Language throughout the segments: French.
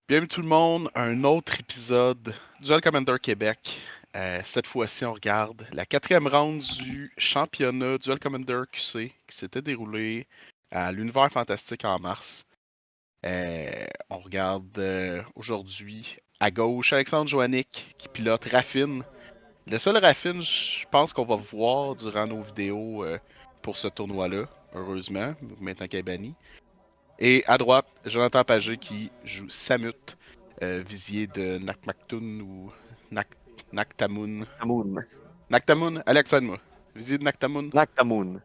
Bienvenue tout le monde, un autre épisode Duel Commander Québec. Cette fois-ci, on regarde la quatrième round du championnat Duel Commander QC qui s'était déroulé à l'Univers Fantastique en mars. On regarde aujourd'hui à gauche Alexandre Joannick qui pilote Raffine. Le seul Raffine, je pense qu'on va voir durant nos vidéos pour ce tournoi-là, heureusement, maintenant qu'il est banni. Et à droite, Jonathan Pagé qui joue Samut, visier de Nakmaktoon ou Nak Naktamun. Nactamoon. Naktamun, Alex, aide-moi. Visier de Naktamun. Nactamoon.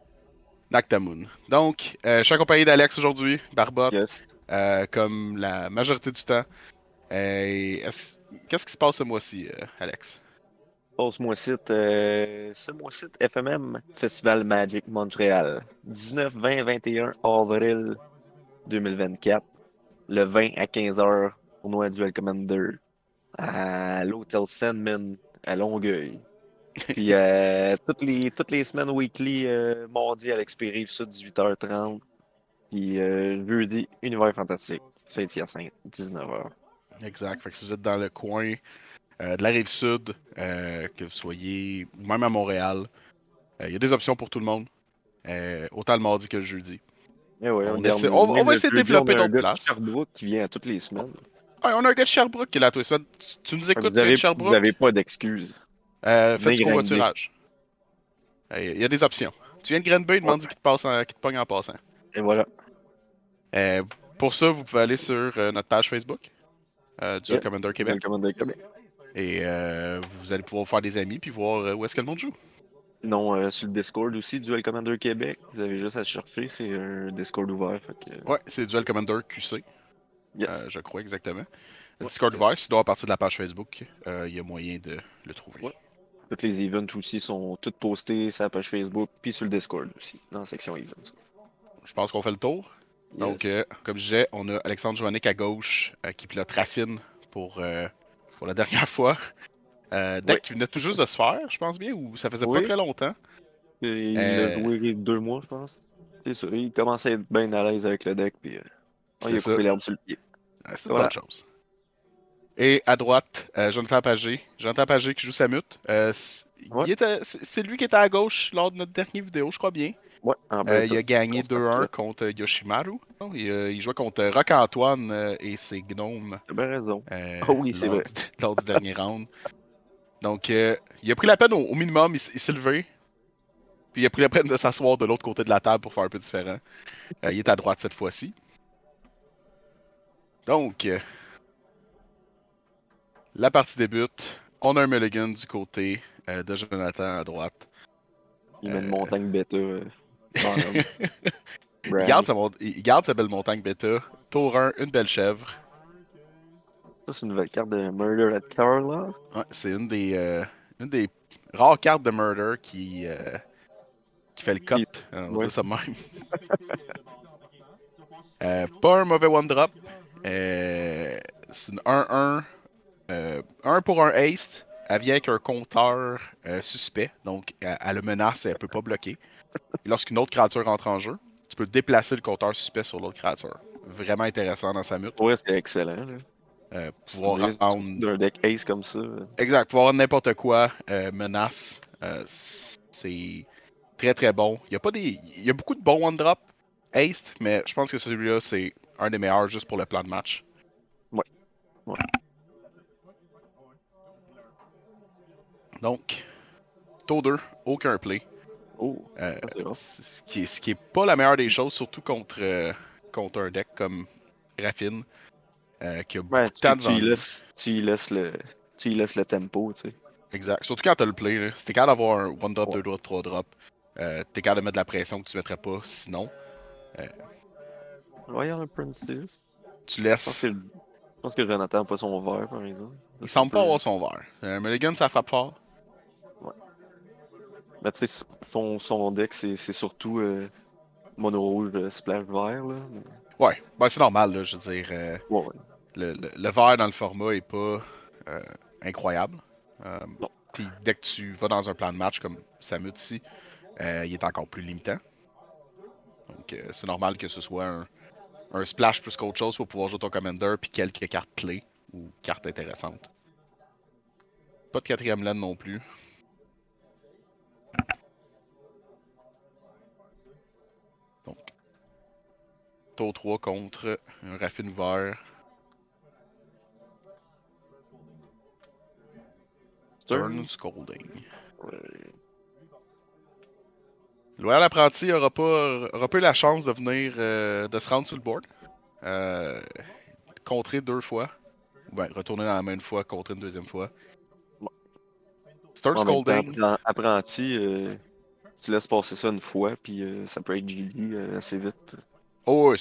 Naktamun. Donc, je suis accompagné d'Alex aujourd'hui, Barbotte, Yes. comme la majorité du temps. Qu'est-ce qui se passe ce mois-ci, Alex? Oh, ce mois-ci, FMM, Festival Magic Montréal. 19, 20, 21 avril 2024. Le 20 à 15h, tournoi Duel Commander à l'Hôtel Sandman à Longueuil. Puis toutes les semaines weekly, mardi à l'Expérive, ça, 18h30. Puis jeudi, Univers Fantastique, Saint-Hyacinthe, 19h. Exact. Fait que si vous êtes dans le coin de la rive sud, que vous soyez, ou même à Montréal, il y a des options pour tout le monde. Autant le mardi que le jeudi. Eh ouais, On, regarde, essaie, on même va le essayer de jeudi, on développer a un d'autres gars de places. Sherbrooke qui vient toutes les semaines. Ouais, on a un gars de Sherbrooke qui est là tous les semaines. Tu nous écoutes, Vous tu viens de avez, vous avez Sherbrooke? pas d'excuses. Fais Venez du grinder. covoiturage. Il y a des options. Tu viens de Granby, Ouais. demande qui te pogne en passant. Et voilà. Euh, pour ça, vous pouvez aller sur notre page Facebook, Duel Yeah. Commander Vous avez Québec. commandé Québec. Et vous allez pouvoir vous faire des amis puis voir où est-ce que le monde joue. Sinon, sur le Discord aussi, Duel Commander Québec, vous avez juste à chercher, c'est un Discord ouvert. Fait que, Ouais, c'est Duel Commander QC, yes. je crois exactement. Le Ouais, Discord c'est ça. ouvert, sinon à partir de la page Facebook, il y a moyen de le trouver. Ouais. Toutes les events aussi sont toutes postées sur la page Facebook, puis sur le Discord aussi, dans la section events. Je pense qu'on fait le tour. Donc, Yes. comme je disais, on a Alexandre Joannick à gauche qui pilote Raffine pour la dernière fois. Oui. Deck qui venait tout juste de se faire, je pense bien, ou ça faisait pas Oui. très longtemps. Et il a Euh, joué 2 mois, je pense. C'est ça. Il commençait à être bien à l'aise avec le deck, puis il c'est a ça. coupé l'herbe sur le pied. C'est une bonne Voilà. chose. Et à droite, Jonathan Pagé. Jonathan Pagé qui joue Samut. Ouais. C'est lui qui était à gauche lors de notre dernière vidéo, je crois bien. Ouais, en plein Il ça. a gagné Grosse partie 2-1 là. contre Yoshimaru. Il jouait contre Rock-Antoine et ses gnomes T'as bien raison. Ah oui, c'est lors vrai. lors du dernier round. Donc, il a pris la peine au minimum, il s'est levé. Puis il a pris la peine de s'asseoir de l'autre côté de la table pour faire un peu différent. Il est à droite cette fois-ci. Donc, la partie débute. On a un mulligan du côté de Jonathan à droite. Il met une Euh, montagne bêta, bonhomme. il, garde Brag. il garde sa belle montagne bêta. Tour 1, une belle chèvre. Ça, c'est une nouvelle carte de Murder at Carla. Ouais, c'est une des rares cartes de Murder qui fait le cut, Qui- on va Ouais. dire ça de même. Pas un mauvais one-drop. C'est une 1-1. 1 pour un haste. Elle vient avec un compteur suspect. Donc, elle le menace et elle peut pas bloquer. Et lorsqu'une autre créature entre en jeu, tu peux déplacer le compteur suspect sur l'autre créature. Vraiment intéressant dans sa mute. Ouais, c'est excellent, là. C'est Pouvoir surtout rendre. d'un deck Ace comme ça. Exact, pouvoir rendre n'importe quoi menace. C'est très très bon. Il y a pas des. Il y a beaucoup de bons one-drop haste, mais je pense que celui-là, c'est un des meilleurs juste pour le plan de match. Ouais. Ouais. Donc, tour 2, aucun play. Oh, Euh, ça c'est rare. ce qui est pas la meilleure des choses, surtout contre un deck comme Raffine, qui a Ouais, beaucoup de temps tu devant y lui. laisses, tu y laisses le tempo, tu sais. Exact. Surtout quand t'as le play. Là. Si t'es capable d'avoir un one drop, Ouais. 2 drop, 3 drop, t'es capable de mettre de la pression que tu mettrais pas sinon. Euh, Royal Princess. tu Je pense laisses. que, je pense que Jonathan n'a pas son verre, par exemple. Ça, Il c'est un semble pas peu. avoir son verre. Mulligan, ça frappe fort. Ouais. Mais tu sais, son deck, c'est surtout mono rouge, splash vert, là. Ouais, ben, c'est normal, là, je veux dire. Ouais, ouais. Le vert dans le format est pas euh, incroyable. Euh, Non. Puis dès que tu vas dans un plan de match comme Samut ici, il est encore plus limitant. Donc c'est normal que ce soit un splash plus qu'autre chose pour pouvoir jouer ton commander, puis quelques cartes clés ou cartes intéressantes. Pas de quatrième land non plus. Donc, tour 3 contre un Raffine ouvert. Turn Scolding. Ouais. Loyal Apprenti aura pas eu la chance de venir, de se rendre sur le board. Contrer 2 fois. Ben, retourner dans la main une fois, contrer une deuxième fois. Bon. Stern En même temps, Scolding. apprenti, tu laisses passer ça une fois, puis ça peut être GG assez vite. Oh oui,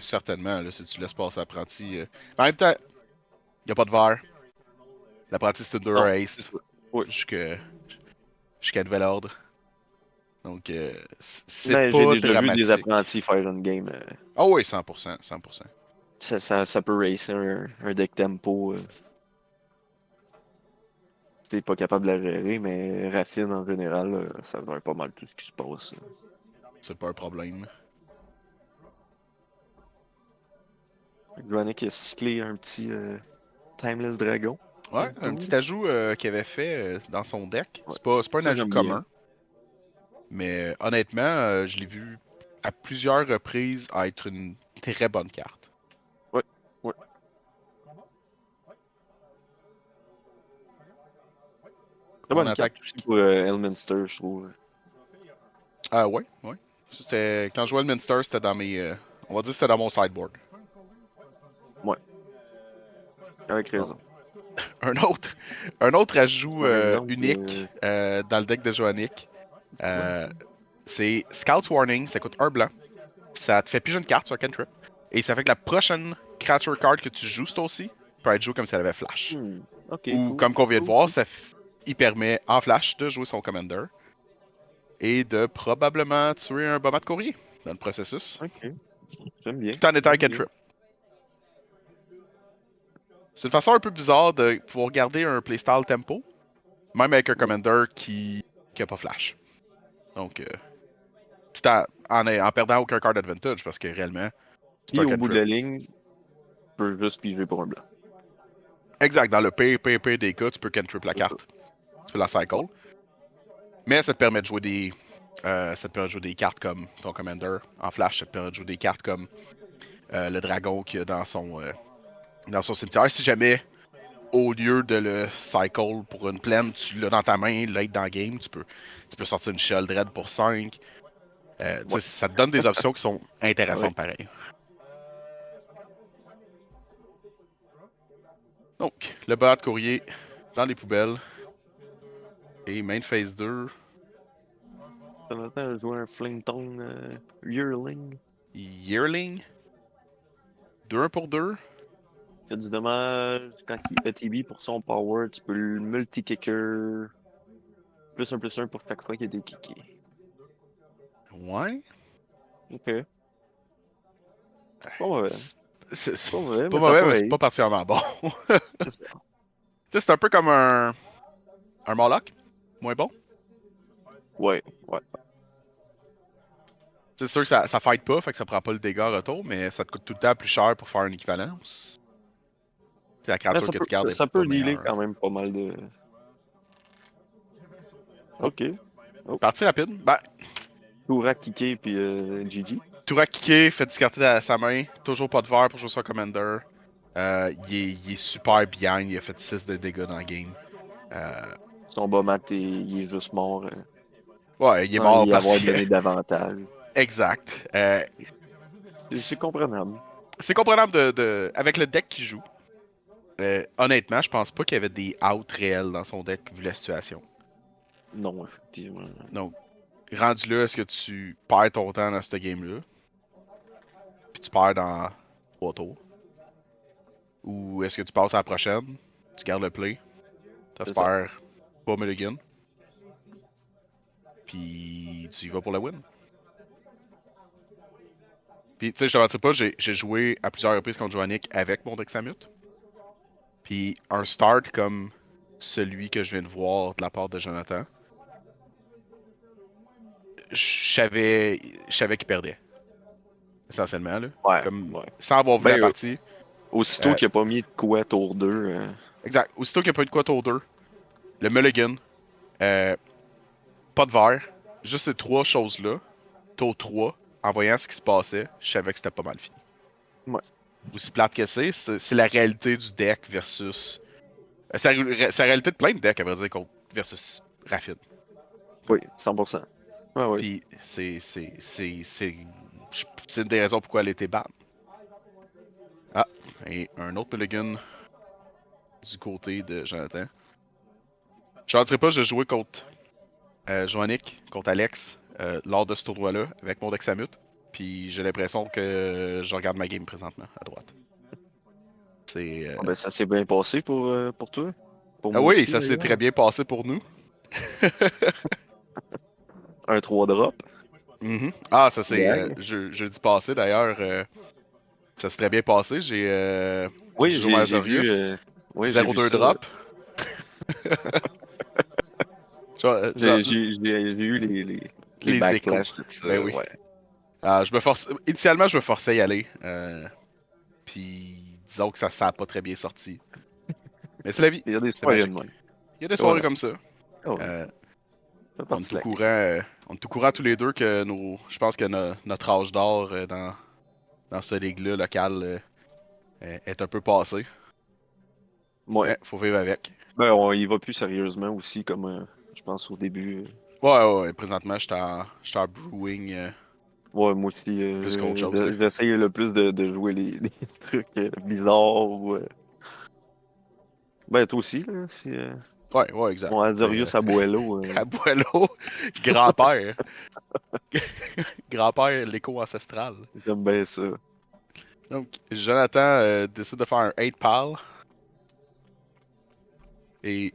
certainement, là, si tu laisses passer Apprenti. En même temps, il a pas de verre. L'apprenti c'est une 2 Non, ace c'est ça. Oui. jusqu'à nouvel ordre. Donc, c'est Mais j'ai pas déjà vu des dramatique. apprentis faire une game. Ah oui, 100%, 100%. Ça peut racer un deck tempo. Si t'es pas capable de la gérer, mais Raffine en général, ça va pas mal tout ce qui se passe. C'est pas un problème. Granick a cyclé un petit Timeless Dragon. Ouais, un Tantôt, petit là. ajout qu'il avait fait dans son deck. Ouais. C'est pas un Ça, ajout j'aime bien. commun, mais honnêtement, je l'ai vu à plusieurs reprises être une très bonne carte. Ouais, ouais. Très On bonne attaque. carte aussi pour Elminster, je trouve. Ah ouais, ouais. Quand je jouais le Minster, c'était dans mes. On va dire que c'était dans mon sideboard. Ouais, avec Bon. raison. Un autre ajout Par exemple, unique dans le deck de Joannick, c'est quoi euh, ça? c'est Scout's Warning, ça coûte 1 blanc. Ça te fait piger une carte sur un cantrip. Et ça fait que la prochaine creature card que tu joues ce tour-ci peut être jouée comme si elle avait flash. Ok, Ou cool. comme qu'on vient de Cool, voir, cool. il permet en flash de jouer son commander et de probablement tuer un bombat de courrier dans le processus, Ok, j'aime bien. tout en étant un J'aime bien. cantrip. C'est une façon un peu bizarre de pouvoir garder un playstyle tempo, même avec un Ouais. commander qui a pas flash. Donc, tout en perdant aucun card advantage, parce que réellement, c'est Puis un au bout de cantrip. la ligne, tu peux juste piger pour un blanc. Exact, dans le PPP des cas, tu peux cantrip la C'est ça. carte. Tu peux la Ouais. cycle. Mais ça te permet de jouer des cartes comme ton commander en flash. Ça te permet de jouer des cartes comme le dragon qu'il y a dans son cimetière. Si jamais, au lieu de le cycle pour une plaine, tu l'as dans ta main, late dans le game, tu peux sortir une Shell Dread pour 5. Ouais. Ça te donne des options qui sont Ouais. intéressantes pareil. Donc, le bas de courrier dans les poubelles. Et main phase 2, Jonathan a joué un Flinton Yearling. Yearling. 2-1 pour 2. Fait du dommage. Quand il ETB pour son power, tu peux le multi-kicker. +1/+1 pour chaque fois qu'il y a des kickers. Ouais. Ok. C'est pas mauvais. C'est c'est- C'est pas c'est mauvais, pas mais ça mauvais, mais c'est pourrait. pas particulièrement bon. C'est ça. Tu sais, c'est un peu comme un Moloch, moins bon. Ouais, ouais. C'est sûr que ça fight pas, fait que ça prend pas le dégât en retour, mais ça te coûte tout le temps plus cher pour faire une équivalence. Puis la Mais créature que tu gardes est ça pas peut dealer meilleure. quand même pas mal de. Oh, Ok. Oh. partie rapide. Ben, Toura kicker puis GG. Toura kické, fait discarter sa main, toujours pas de verre pour jouer son commander. Il est super bien, il a fait 6 de dégâts dans le game. Euh, Son bas mat, il est juste mort ouais, il est sans mort y parce avoir que. donné d'avantage. Exact. C'est comprenable. C'est comprenable avec le deck qu'il joue. Honnêtement, je pense pas qu'il y avait des outs réels dans son deck vu la situation. Non, effectivement. Donc, rendu là, est-ce que tu perds ton temps dans ce game-là? Puis tu perds dans 3 tours? Ou est-ce que tu passes à la prochaine? Tu gardes le play? C'est ça. T'espères pas mulligan? Puis tu y vas pour la win? Puis tu sais, je te mentirais pas, j'ai joué à plusieurs reprises contre Joannick avec mon deck Samut. Puis un start comme celui que je viens de voir de la part de Jonathan, je savais qu'il perdait. essentiellement, là. Ouais, Comme ouais. sans avoir vu la Ben, partie. aussitôt Euh, qu'il a pas mis de quoi tour 2, exact. Aussitôt qu'il n'y a pas eu de quoi tour 2, le mulligan, euh, pas de verre, juste ces trois choses-là, tour 3, en voyant ce qui se passait, je savais que c'était pas mal fini. ouais. Aussi plate que c'est la réalité du deck versus. C'est la réalité de plein de decks, à vrai dire, versus Rapid. Oui, 100%. Ouais, oui. Puis c'est une des raisons pourquoi elle était ban. Ah, et un autre mulligan du côté de Jonathan. Je ne rentrerai pas, je jouais contre Joannick, contre Alex, lors de ce tournoi-là, avec mon deck Samut. Puis j'ai l'impression que je regarde ma game présentement, à droite. C'est. Ah, ben, ça s'est bien passé pour toi. Pour Ah moi oui, aussi, ça s'est très d'ailleurs. bien passé pour nous. Un 3 drop. Mhm. Ah, ça c'est Idéal. jeudi passé d'ailleurs. Ça s'est très bien passé. Oui, J'ai joué j'ai vu. Mazorius. Oui, j'ai vu 0-2 ça. drop. J'ai eu les Les échos. backlash de ça. Ben oui. Ouais. Ah, initialement, je me forçais à y aller. Puis disons que ça n'a pas très bien sorti. Mais c'est la vie. Il y a des C'est soirées de magique. même. Il y a des Et soirées voilà. comme ça. Ah ouais. Euh, Ça fait on est partie tout de la game. courant. On est tout courant tous les deux que je pense que notre âge d'or dans ce ligue-là locale est un peu passé. Ouais. Mais faut vivre avec. Ben, on y va plus sérieusement aussi, comme je pense au début. Ouais. Présentement, j'étais en brewing Ouais, moi aussi, plus qu'autre chose, là. j'essaye le plus de jouer les trucs bizarres. Ben, toi aussi, là. Si, Ouais, exact. mon C'est Azorius Abuelo. Abuelo, grand-père. Grand-père, l'écho ancestral. J'aime bien ça. Donc, Jonathan décide de faire un 8 pal. Et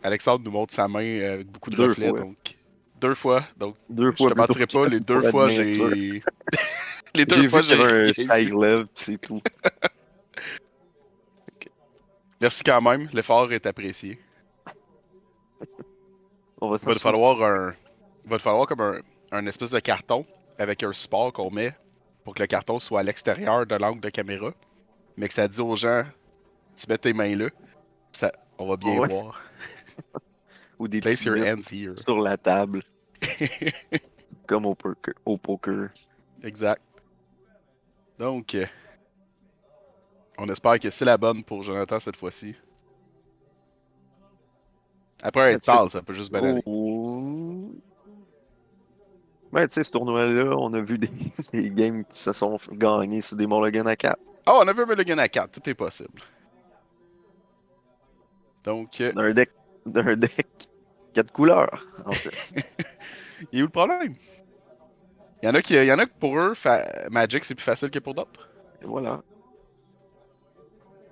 Alexandre nous montre sa main avec beaucoup de Deux reflets. fois. Donc, deux fois. Donc, Deux je fois te plutôt mentirai pas, qu'une, les deux pour être fois, bien sûr. j'ai. Les deux J'ai fois, vu qu'il y j'ai avait un rien style vu. level, pis c'est tout. Merci quand même, l'effort est apprécié. On va Il va s'en nous souvenir. falloir un. Il va nous falloir comme un espèce de carton avec un support qu'on met pour que le carton soit à l'extérieur de l'angle de caméra. Mais que ça dit aux gens, tu mets tes mains là, on va bien Ouais. voir. Ou des Place petites your vitres hands here. sur la table, comme au poker. Exact. Donc, on espère que c'est la bonne pour Jonathan cette fois-ci. Après Ben, être tu sais, pâle, ça peut juste bien aller. ben, tu sais, ce tournoi-là, on a vu des games qui se sont gagnés sur des Mulligan à 4. Oh, on a vu un Mulligan à 4, tout est possible. Donc, D'un deck 4 couleurs, en plus. il est où le problème? Il y en a que pour eux, Magic c'est plus facile que pour d'autres. Et voilà.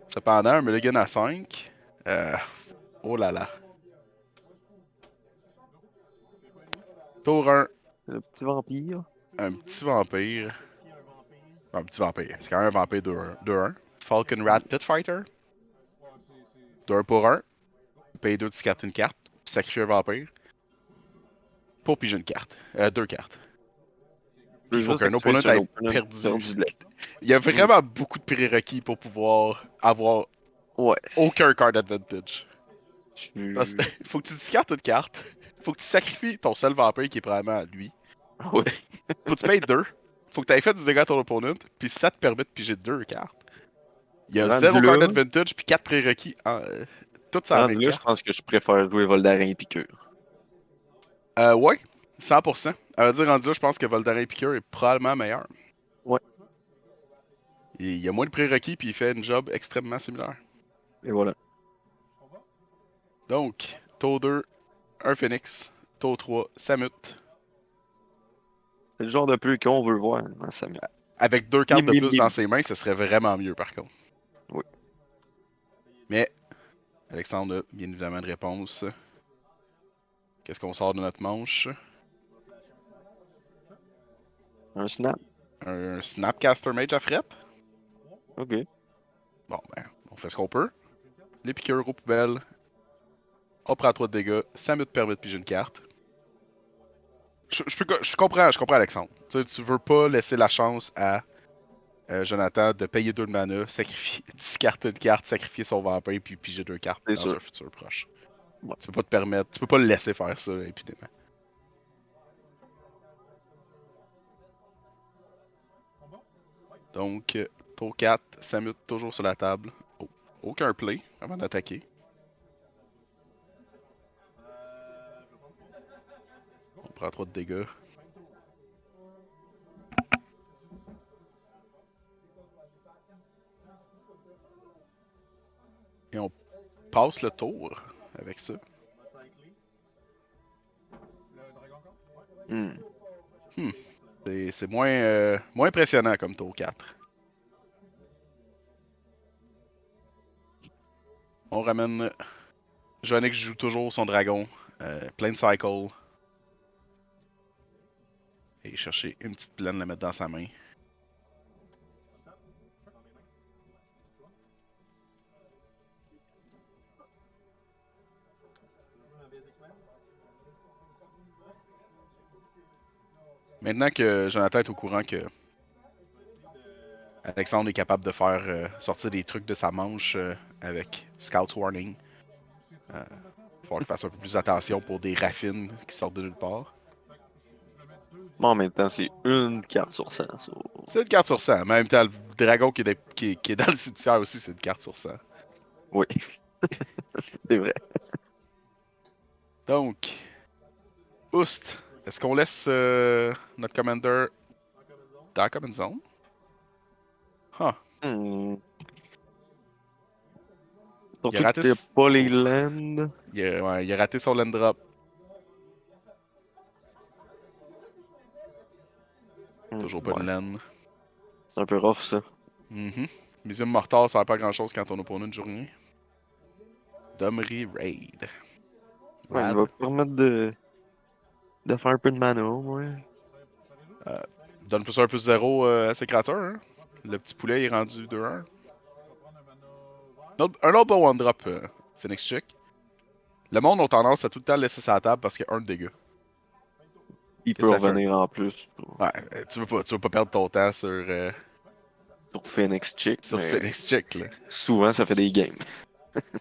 Cependant, un Mulligan à 5, oh là là. Tour 1, Le petit vampire. un petit vampire. Un petit vampire, c'est quand même un vampire 2-1. Falcon Rat Pit Fighter. 2-1 pour 1. Paye 2, tu cartes une carte. Sacrifie un vampire. Pour piger une carte. Deux cartes. Je Puis il veux faut juste qu'un activer opponent sur ait l'opponent perdu. perdu de lait. Il y a Mm. vraiment beaucoup de prérequis pour pouvoir avoir Ouais. aucun card advantage. Je... Faut que tu discartes une carte. Faut que tu sacrifies ton seul vampire qui est probablement lui. Ouais. Faut que tu payes 2. Faut que tu aies fait du dégât à ton opponent. Puis ça te permet de piger 2 cartes. Il y a Rendu 0 card là, advantage puis 4 prérequis. Toutes sur la rendu même là, je carte. pense que je préfère jouer Voldarin et Piqûre. Ouais, 100%. À vrai dire, rendu là, je pense que Voldarin Piqueur est probablement meilleur. Ouais. Il y a moins de prérequis puis il fait une job extrêmement similaire. Et voilà. Donc, tour 2, un Phoenix. Tour 3, Samut. C'est le genre de peu qu'on veut voir dans Samuel. Avec 2 Bim, cartes de bim, plus dans bim. ses mains, ce serait vraiment mieux par contre. Oui. Mais, Alexandre a bien évidemment une réponse. Qu'est-ce qu'on sort de notre manche? Un snap. Un Snapcaster Mage à fret? OK. Bon, ben, on fait ce qu'on peut. Les piqûres aux poubelles. On prend 3 de dégâts. Samut permet de piger une carte. Je comprends Alexandre. Tu veux pas laisser la chance à Jonathan de payer 2 de mana, sacrifier, discarter une carte, sacrifier son vampire, puis piger 2 cartes C'est dans sûr. un futur proche. Ouais. Tu peux pas te permettre, tu peux pas le laisser faire ça, évidemment. Donc, tour 4, Samut toujours sur la table. Oh, aucun play avant d'attaquer. On prend 3 de dégâts. Et on passe le tour avec ça. Hmm. C'est moins impressionnant comme tour 4. On ramène Joannick joue toujours son dragon. Plein de cycle. Et chercher une petite plaine, la mettre dans sa main. Maintenant que Jonathan est au courant que Alexandre est capable de faire sortir des trucs de sa manche avec Scout's Warning, il va falloir qu'il fasse un peu plus attention pour des raffines qui sortent de nulle part. Mais en même temps, c'est une carte sur 100. C'est une carte sur 100. En même temps, le dragon qui est dans le cimetière aussi, c'est une carte sur 100. Oui, c'est vrai. Donc, Oust, est-ce qu'on laisse notre commander dans la common zone? Huh. Hmm. Il a Surtout raté, qu'il n'y a pas les lands. il a raté son land drop. Toujours pas de Ouais, land. c'est un peu rough ça. Mhm. Misium Mortar, ça n'a pas grand chose quand on a pour une journée. Domri Raid. Ouais, il va Rad. permettre de faire un peu de mana, ouais. Euh, donne plus 1 plus 0 à ses créatures. Hein? Le petit poulet est rendu 2-1. Un autre bon one-drop, Phoenix Chick. Le monde a tendance à tout le temps le laisser sa table parce qu'il y a un de dégâts. Il Qu'est-ce peut que ça fait? revenir en plus Ouais, tu veux pas perdre ton temps sur Phoenix Chick, sur mais Phoenix Chick, là. souvent ça fait des games.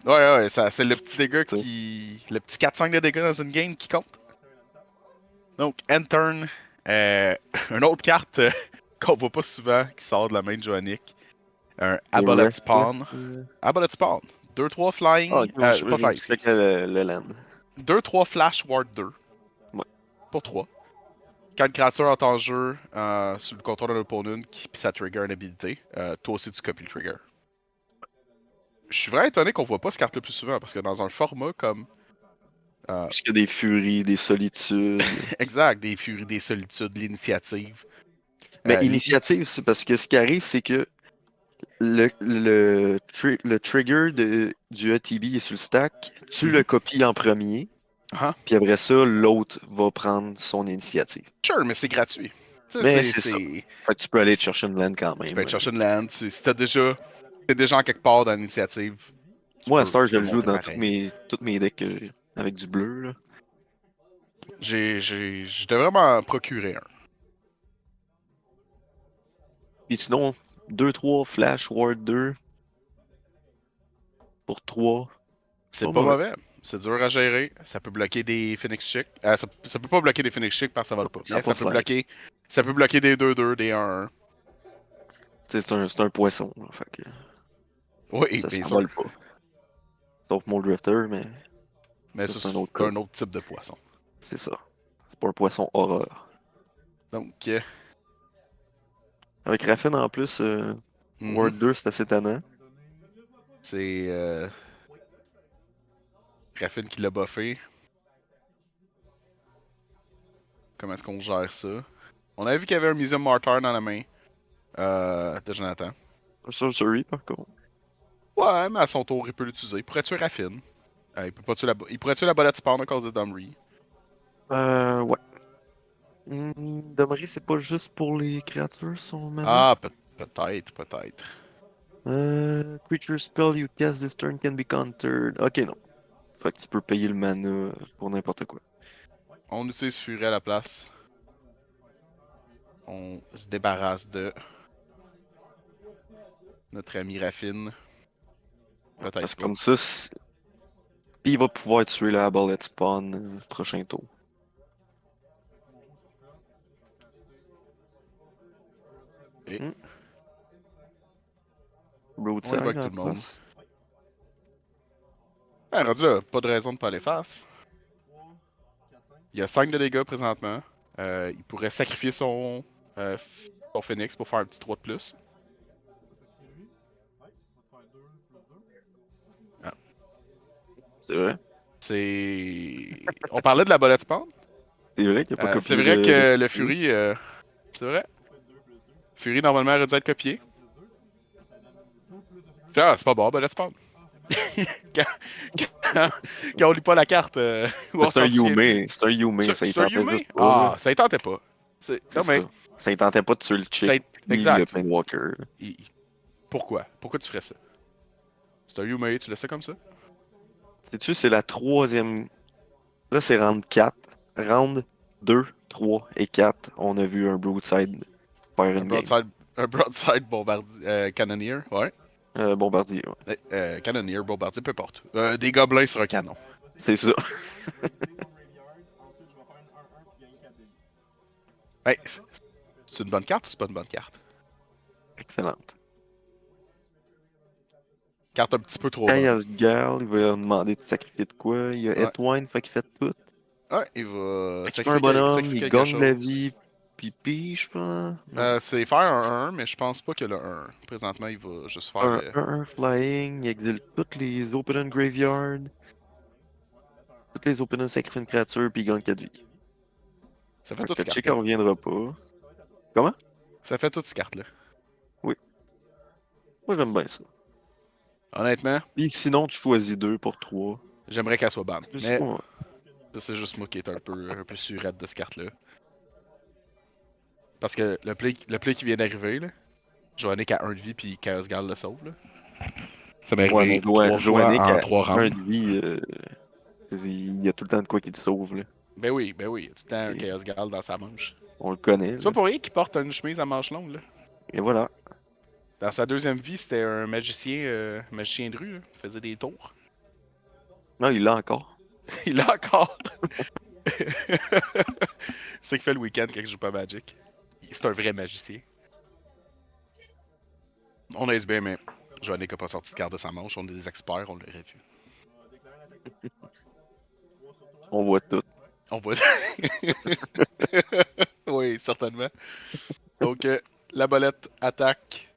Ouais, c'est le petit dégât Tu sais. le petit 4-5 de dégâts dans une game qui compte. Donc, end turn, une autre carte qu'on voit pas souvent qui sort de la main de Joannick. Un Les Aboleth Restless. Spawn. Aboleth Spawn. 2-3 Ah, flying. ok, moi, Pas je me flying, disais excuse. que le land. 2-3 flash ward 2. Ouais. Pour 3. Quand une créature est en jeu sous le contrôle d'un opponent, puis ça trigger une habilité, toi aussi tu copies le trigger. Je suis vraiment étonné qu'on voit pas ce carte le plus souvent parce que dans un format comme. Puisqu'il y a des furies, des solitudes. Exact, des furies, des solitudes, l'initiative. Mais Les initiative, c'est parce que ce qui arrive, c'est que le trigger du ETB est sur le stack. Tu le Mhm. copies en premier, Ah, puis après ça, l'autre va prendre son initiative. sure, mais c'est gratuit. Tu sais, Mais c'est ça. Fait que tu peux aller te chercher une land quand tu peux même. aller chercher une land. Si t'es déjà en quelque part dans l'initiative, Moi, à Star, tu je peux le joue monter dans pareil. toutes mes decks avec du bleu, là. Je devrais vraiment procurer un. Puis sinon, 2-3 Flash Ward 2 pour 3, c'est C'est pas pas mauvais. mauvais. C'est dur à gérer. Ça peut bloquer des Phoenix Chic. Ça peut pas bloquer des Phoenix Chic parce que ça vole pas. Ça va Mais pas fly. ça peut bloquer des 2-2, des 1-1. Tu sais, c'est un poisson, là, fait que Oui, ça bien sûr. s'envole pas. Sauf mon Drifter, mais Mais ça, ça, c'est un autre c'est cas. un autre type de poisson. C'est ça. C'est pas un poisson horreur. Donc, Avec Raffin en plus, mhm. Ward 2, c'est assez tannant. C'est Raffine qui l'a buffé. Comment est-ce qu'on gère ça? On avait vu qu'il y avait un Museum Martyr dans la main de Jonathan. Un Sorcery, par contre. Ouais, mais à son tour, il peut l'utiliser. Il pourrait tuer Raffine. Il pourrait tuer la bolette spawn à cause de Domri. Ouais. Domri, c'est pas juste pour les créatures, son mana. Ah, peut-être. Creature spell you cast this turn can be countered. Ok, non. Fait que tu peux payer le mana pour n'importe quoi. On utilise Fury à la place. On se débarrasse de. notre ami Raffine. Peut-être Parce que pas. comme ça, puis il va pouvoir tuer la Bullet Spawn prochain tour. Et Hmm. on Broadside évoque tout en le monde. face. Ah, rendu là, pas de raison de pas aller face. Il y a 5 de dégâts présentement. Il pourrait sacrifier euh, son Phoenix pour faire un petit 3 de plus. Ah, C'est vrai. On parlait de la bullet spawn. C'est vrai qu'il a pas C'est copié vrai le que le Fury. Fury. C'est vrai. Fury normalement aurait dû être copié. Ah, c'est pas bon, bullet spawn. quand, quand, quand on lit pas la carte, ou Mais on c'est un s'en souvient plus. Yume. C'est un Yume. Ça y C'est un tentait Yume? juste pas, là. Ah, ça y tentait pas. C'est Non mais, ça. Ça y tentait pas de tuer le ça chick y... puis le exact. Planeswalker. Il- Pourquoi? Pourquoi tu ferais ça? C'est un Yume, tu laisses ça comme ça? Sais-tu, c'est la troisième. Là, c'est round 4. Round 2, 3 et 4. On a vu un Broadside faire Un une game. broadside, un broadside bombardier, cannoneer, ouais. Bombardier, ouais. Cannoneer, bombardier, peu importe. Des gobelins sur un canon. C'est ça. Ben, c'est une bonne carte ou c'est pas une bonne carte? Excellente. Carte un petit peu trop bonne. Kayas Gal, il va demander de sacrifier de quoi. Il y a Ouais. Etwine, fait qu'il fait tout. Ouais, il va Fait qu'il fait un bonhomme, sacrifier il quelque gagne la chose. vie, pipi, je pense. Non. C'est faire un 1, mais je pense pas que le 1. Présentement, il va juste faire Un le. 1-1 flying, il exile toutes les open graveyard. Toutes les open sacrifient une créature, puis il gagne 4 vies. Ça fait Fait toute que cette le check ne carte-là. reviendra pas. Comment? Ça fait toute cette carte-là. Oui. Moi, j'aime bien ça. Honnêtement, Puis sinon, tu choisis 2 pour 3. j'aimerais qu'elle soit ban. C'est plus Mais moi. ça, c'est juste moi qui est un peu surette de cette carte-là. Parce que le play qui vient d'arriver, là, Joannick a 1 de vie, puis Chaos Gall le sauve. Là. Ça m'est Ouais, mais arrivé 3 fois Joannick en a 3 un rounds. de vie. Il y a tout le temps de quoi qu'il te sauve, là. Ben oui, il y a tout le temps un Et Chaos Gall dans sa manche. on le connaît, C'est pas là. pour rien qu'il porte une chemise à manches longues, là. Et voilà. Dans sa deuxième vie, c'était un magicien de rue, là. Il faisait des tours. Non, il l'a encore. Il l'a encore! C'est ce qu'il fait le week-end quand il joue pas Magic. C'est un vrai magicien. On a bien, mais Joannick a pas sorti de carte de sa manche. On est des experts, on l'aurait vu. On voit tout. On voit. Oui, certainement. Donc, la bolette attaque.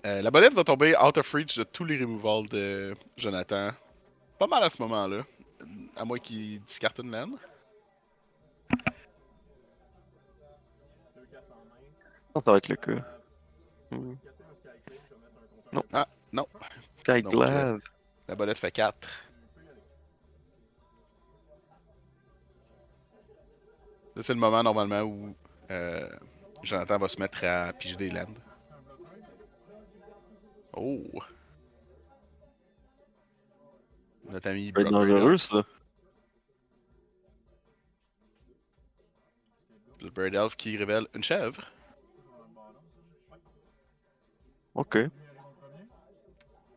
La bolette va tomber out of reach de tous les removals de Jonathan. Pas mal à ce moment-là. À moins qu'il discarte une laine. Je pense que ça va être le cas. Hmm. Non. Ah, non. Donc, Kite-Lave. la bolette fait 4. Là, c'est le moment normalement où euh, Jonathan va se mettre à piger des lands. Oh! Notre ami Ça va être Bloodbraid dangereux, Elf. ça. Bloodbraid Elf qui révèle une chèvre. OK.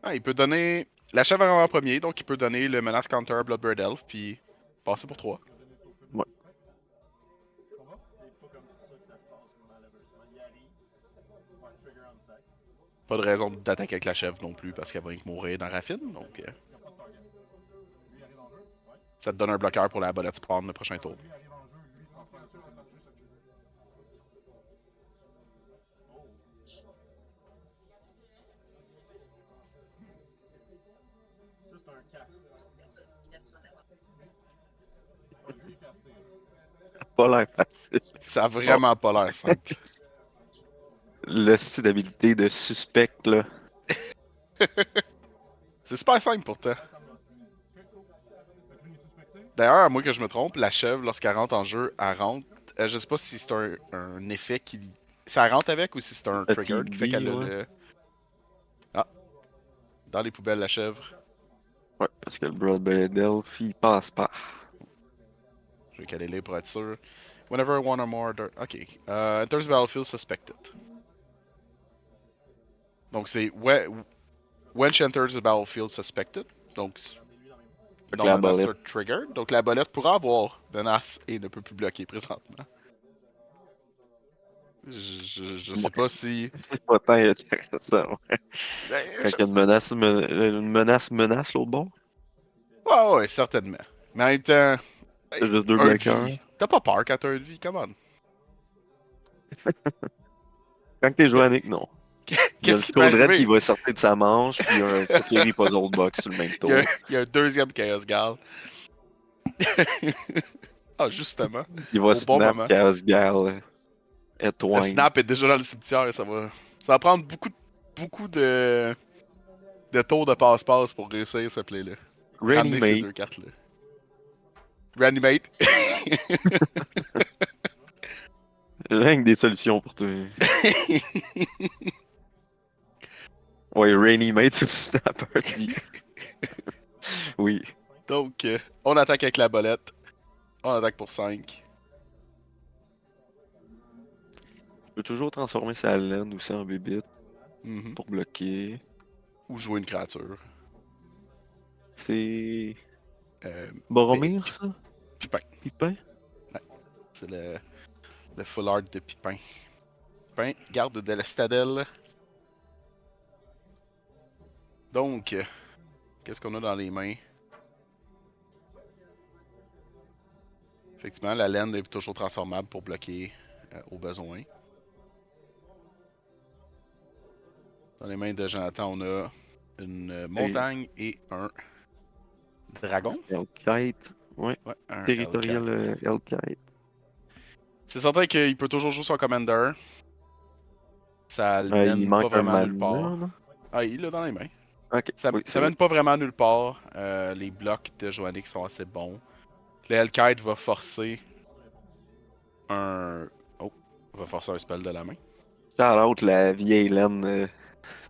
Ah, il peut donner. La chèvre en premier, donc il peut donner le menace counter à Bloodbraid Elf, puis passer pour 3. Ouais. Pas de raison d'attaquer avec la chèvre non plus, parce qu'elle va rien que mourir dans Raffine, donc. Ça te donne un bloqueur pour la bolette spawn le prochain tour. Pas l'air facile. Ça a Bon. vraiment pas l'air simple. Le style d'habilité de suspect, là. C'est super simple pourtant. D'ailleurs, à moins que je me trompe, la chèvre, lorsqu'elle rentre en jeu, elle rentre. Je sais pas si c'est un effet qui. Ça rentre avec ou si c'est un Le trigger qui fait qu'elle TB, a ouais. le. Ah, dans les poubelles, la chèvre. Ouais, parce que le Broadband Elf, il passe pas. Je vais caler les pour être sûr. Whenever one or more. Ok. Enters the battlefield suspected. Donc c'est when she enters the battlefield suspected. Donc Fait que la normalement bolette, c'est un trigger. Donc la bolette pourra avoir menace et ne peut plus bloquer présentement. Je sais moi, pas si. c'est pas tant intéressant. Ouais. Ben, Quand il y a une menace l'autre bord, ouais, certainement. Mais en même temps, c'est juste deux un de bloqueurs. vie. T'as pas peur quand t'as un de vie, come on. Quand t'es Joannick, non. Il y a le Qu'est-ce qui peut Code Red qui arriver? va sortir de sa manche, puis il y a un Teferi Puzzle Box sur le même tour. Il y a un deuxième Chaos Gal. Ah, justement. Il va Au bon snap moment. Casgal, Le Etwine. snap est déjà dans le cimetière et ça va prendre beaucoup de tours de passe-passe pour réussir ce play-là. Ramener ces Reanimate. deux cartes-là. Reanimate. Rien que des solutions pour toi. Ouais, Reanimate sur le snapper. Oui. Donc, on attaque avec la bolette. On attaque pour 5. Je peux toujours transformer sa laine aussi en bébite Mhm. pour bloquer. Ou jouer une créature. C'est Euh, Boromir, ça? Pipin. Pipin? Ouais, c'est le full art de Pipin. Pipin, garde de la citadelle. Donc, qu'est-ce qu'on a dans les mains? Effectivement, la laine est toujours transformable pour bloquer au besoin. Dans les mains de Jonathan, on a une Et montagne et un dragon. Hellkite. Ouais. Ouais, un Territorial Hellkite. Hellkite. C'est certain qu'il peut toujours jouer son Commander. Ça le Il mène pas manque un vraiment nulle mana, part. non? Ah, il l'a dans les mains. Ok, oui, c'est Ça vrai. mène pas vraiment nulle part. Les blocs de Joannick sont assez bons. Le Hellkite va forcer un. Oh, va forcer un spell de la main. Shout out la vieille laine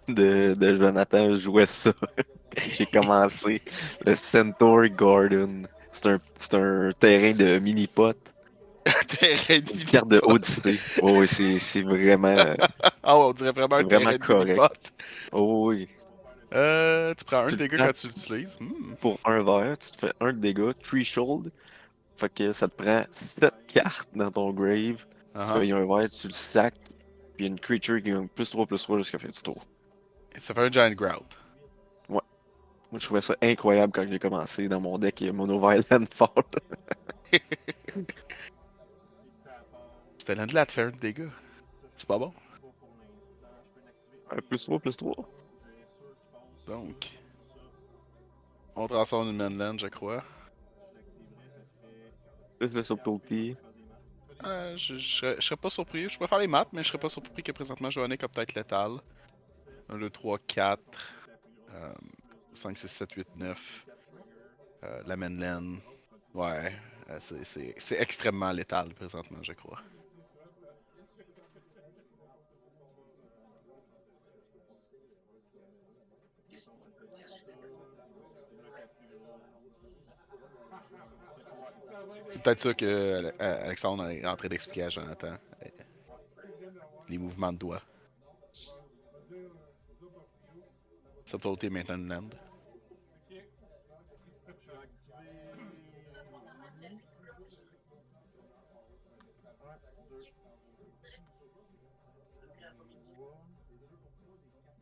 de Jonathan, je jouais ça quand j'ai commencé. Le Centaur Garden. C'est un terrain de mini-pot. Terrain de Une carte de mini-pot. Odyssée. Oh, oui, c'est vraiment, Ah, ouais, on dirait vraiment c'est un vraiment terrain de correct. mini-pot. Oh oui. Tu prends un Tu le dégât quand tapes tu l'utilises. pour un vert, tu te fais un de dégâts, threshold. Fait que ça te prend 7 cartes dans ton grave. Tu Uh-huh. payes un vert, tu le sacs. Puis il y a une creature qui gagne +3/+3 jusqu'à la fin du tour. Ça fait un Giant Grout. Ouais. Moi, je trouvais ça incroyable quand j'ai commencé dans mon deck Mono Violent Fall. C'était l'un de faire un dégât. C'est pas bon. Un +3/+3. Donc, on transforme une mainland, je crois. Plus le subtlety. Je serais pas surpris. Je préfère les maths, mais je serais pas surpris que présentement Joannick a peut-être létal. 1, 2, 3, 4. 5, 6, 7, 8, 9. La mainland. Ouais. C'est extrêmement létal présentement, je crois. C'est peut-être ça que Alexandre est en train d'expliquer à Jonathan. Les mouvements de doigts. Subtlety maintenant une land.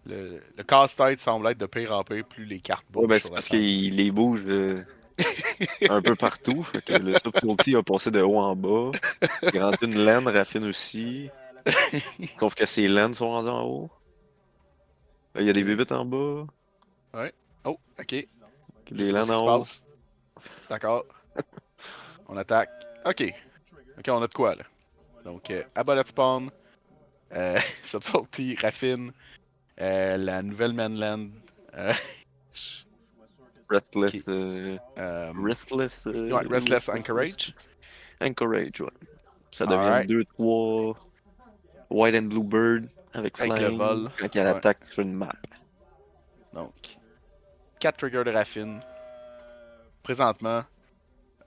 Le casse-tête semble être de pire en pire plus les cartes Ouais, ben bougent c'est sur la parce table. qu'il les bouge un peu partout. Fait que le subtlety a passé de haut en bas. Il est rendu une laine, Raffine aussi. Sauf que ses laines sont rendues en haut. Là, il y a des Ok. bébites en bas. Ouais. Oh, ok. Je Des sais pas ce laines qui se en haut. passe. D'accord. On attaque. Ok. Ok, on a de quoi là. Donc, Abolette Spawn, Subtlety, Raffine, la nouvelle Mainland, euh, Restless. qui, euh, Restless. ouais, Restless Anchorage. Restless. Anchorage, ouais. Ça devient une Alright. 2/3 White and Blue Bird avec Avec le Flying vol. quand elle Ouais. attaque sur une map. Donc, 4 triggers de Raffine. Présentement,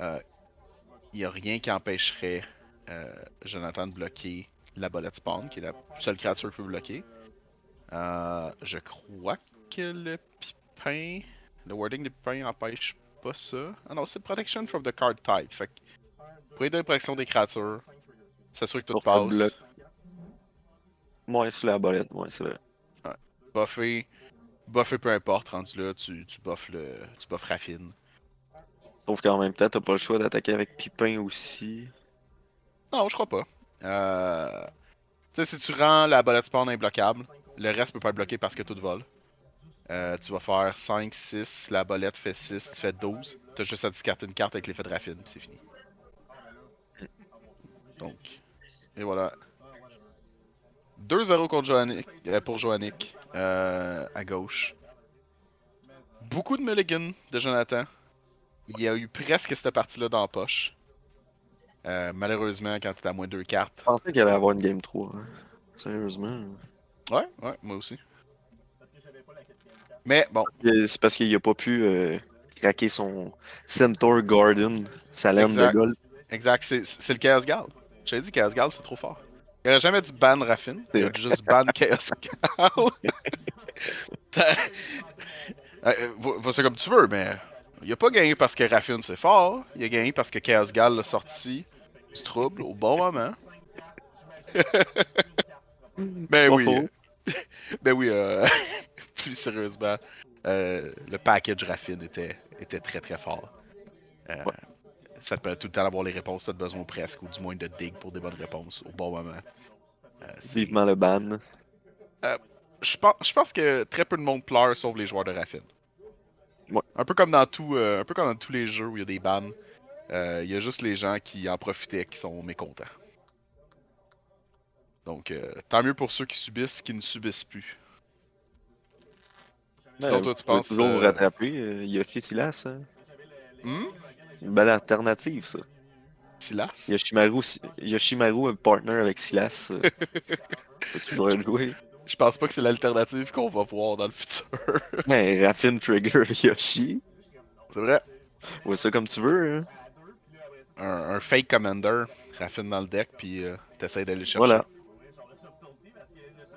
il n'y a rien qui empêcherait Jonathan de bloquer la Bolette Spawn, qui est la seule créature qui peut bloquer. Je crois que le wording de pipin empêche pas ça. Ah non, c'est protection from the card type. Fait que pour aider la protection des créatures, s'assurer que tout Pour ça bloque. passe. Ouais, c'est la bolette, ouais, c'est vrai. Ouais. Buffer peu importe, rendu là, tu buffes tu buffes Raffine. Sauf qu'en même temps, t'as pas le choix d'attaquer avec Pipin aussi. Non, je crois pas. Tu sais, si tu rends la bolette spawn imbloquable, le reste peut pas être bloqué parce que tout vole. Tu vas faire 5, 6, la bolette fait 6, tu fais 12. T'as juste à discarter une carte avec l'effet de Raffine, puis c'est fini. Donc, et voilà. 2-0 contre pour Joannick à gauche. Beaucoup de mulligan de Jonathan. Il y a eu presque cette partie-là dans la poche. Malheureusement, quand t'es à moins 2 Je cartes. pensais qu'il allait avoir une game 3, hein. Sérieusement. Ouais, moi aussi. Mais bon, C'est parce qu'il a pas pu craquer son Centaur Garden, sa laine de exact. golf. Exact, c'est le Chaos Gall. Je t'ai dit, Chaos Gall, c'est trop fort. Il aurait jamais dû ban Raffine, C'est il a vrai. dû juste ban Chaos Gall. Va ça comme tu veux, mais il a pas gagné parce que Raffine c'est fort, il a gagné parce que Chaos Gall l'a sorti du trouble au bon moment. C'est Ben pas oui, faux. ben oui, plus sérieusement, le package Raffine était très très fort. Euh, Ouais. Ça te permet tout le temps d'avoir les réponses que tu as besoin presque, ou du moins de dig pour des bonnes réponses au bon moment. C'est Vivement le ban. Euh, je pense que très peu de monde pleure sauf les joueurs de Raffine. Ouais. Un peu comme dans un peu comme dans tous les jeux où il y a des bans, il y a juste les gens qui en profitaient qui sont mécontents. Donc, tant mieux pour ceux qui subissent, qui ne subissent plus. Sinon, Vous toi, tu pouvez penses toujours vous rattraper. Yoshi Silas, hein. hmm? C'est une belle alternative, ça. Silas? Yoshimaru, un partner avec Silas, peut toujours je, le jouer. je pense pas que c'est l'alternative qu'on va voir dans le futur. Ouais, Raffine Trigger Yoshi. C'est vrai. Ouais, ça comme tu veux, hein. Un fake commander, Raffine dans le deck, puis t'essayes d'aller le chercher. Voilà.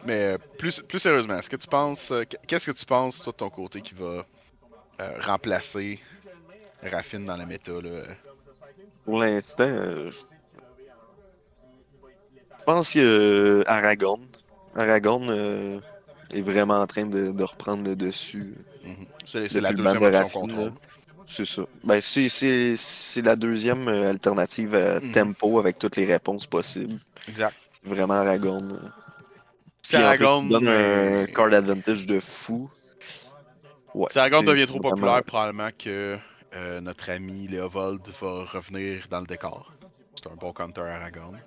Mais plus sérieusement, est-ce que tu penses. Qu'est-ce que tu penses, toi, de ton côté, qui va remplacer Raffine dans la méta, là? Pour l'instant, je pense que Aragorn. Aragorn est vraiment en train de reprendre le dessus Mhm. C'est la depuis le ban deuxième de option Raffine, là. contrôle. C'est ça. Ben, c'est la deuxième alternative à Mhm. tempo avec toutes les réponses possibles. Exact. Vraiment Aragorn. Si Puis en plus, il Aragorn donne un card est... advantage de fou. Ouais, Si Aragorn c'est devient trop vraiment. populaire, probablement que notre ami Léovold va revenir dans le décor. C'est un bon counter Aragorn.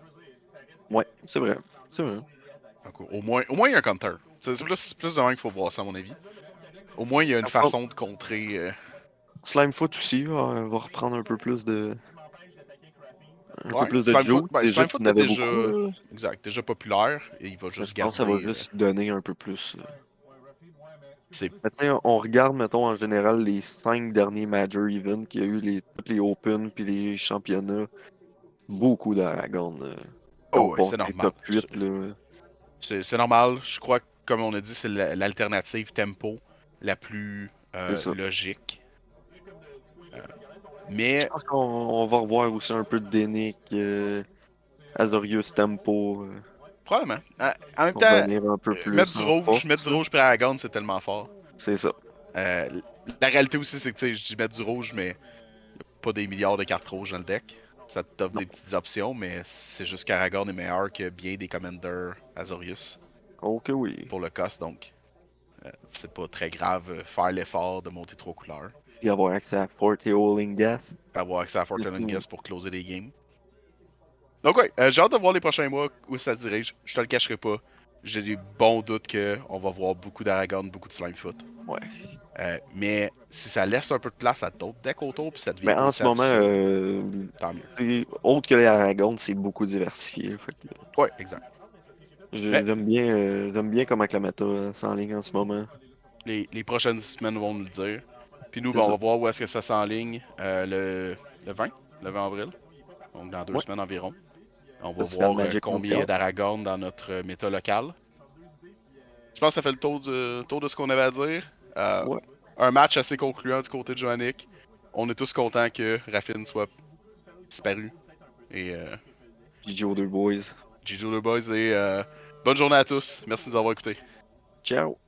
Ouais, c'est vrai. C'est vrai. Donc, au moins il y a un counter. C'est plus de même qu'il faut voir ça, à mon avis. Au moins, il y a une Par façon de contrer. Slimefoot aussi va reprendre un peu Ouais, plus de Slimefoot, juice. ben, Déjà Slimefoot qu'il en était avait beaucoup, déjà. là. Exact, déjà populaire et il va Mais juste je pense que ça va garder. juste donner un peu plus. C'est Mais tu sais, on regarde, mettons, en général, les 5 derniers Major Events qu'il y a eu, tous les Open puis les championnats. Beaucoup d'Aragorn. Quand on Oh, ouais, passe c'est les normal. top 8 là. C'est normal. Je crois que, comme on a dit, c'est l'alternative tempo la plus C'est ça. logique. Je Mais pense qu'on va revoir aussi un peu de Denick, Azorius Tempo, probablement. En même pour temps, venir un peu plus en mettre force, du là. rouge pour Aragorn, c'est tellement fort. C'est ça. La réalité aussi, c'est que tu sais, je dis mettre du rouge, mais pas des milliards de cartes rouges dans le deck. Ça t'offre Non. des petites options, mais c'est juste qu'Aragorn est meilleur que bien des Commanders Azorius Ok, oui. pour le cost, donc c'est pas très grave faire l'effort de monter 3 couleurs. Puis avoir accès à Forte et Howling Death. Avoir accès à Surtout. Fortunate pour closer des games. Donc ouais, j'ai hâte de voir les prochains mois où ça dirige. Je te le cacherai pas. J'ai des bons doutes qu'on va voir beaucoup d'Aragorn, beaucoup de Slimefoot. Ouais. Mais si ça laisse un peu de place à d'autres decks autour, puis ça devient Mais en ce aussi moment, absurde, tant mieux. autre que les Aragorn, c'est beaucoup diversifié. Fait que, Ouais, exact. Mais j'aime bien comment que la méta s'enligne en ce moment. les prochaines semaines vont nous le dire. Puis nous, ben, C'est on ça. va voir où est-ce que ça s'enligne le 20, le 20 avril. Donc dans deux Ouais. semaines environ. On va Festival voir Magic combien il y a Montréal. d'Aragorn dans notre méta locale. Je pense que ça fait le tour de ce qu'on avait à dire. Euh, Ouais. un match assez concluant du côté de Joannick. On est tous contents que Raffin soit disparu. Et GG aux deux boys. GG the Boys et bonne journée à tous. Merci de nous avoir écoutés. Ciao.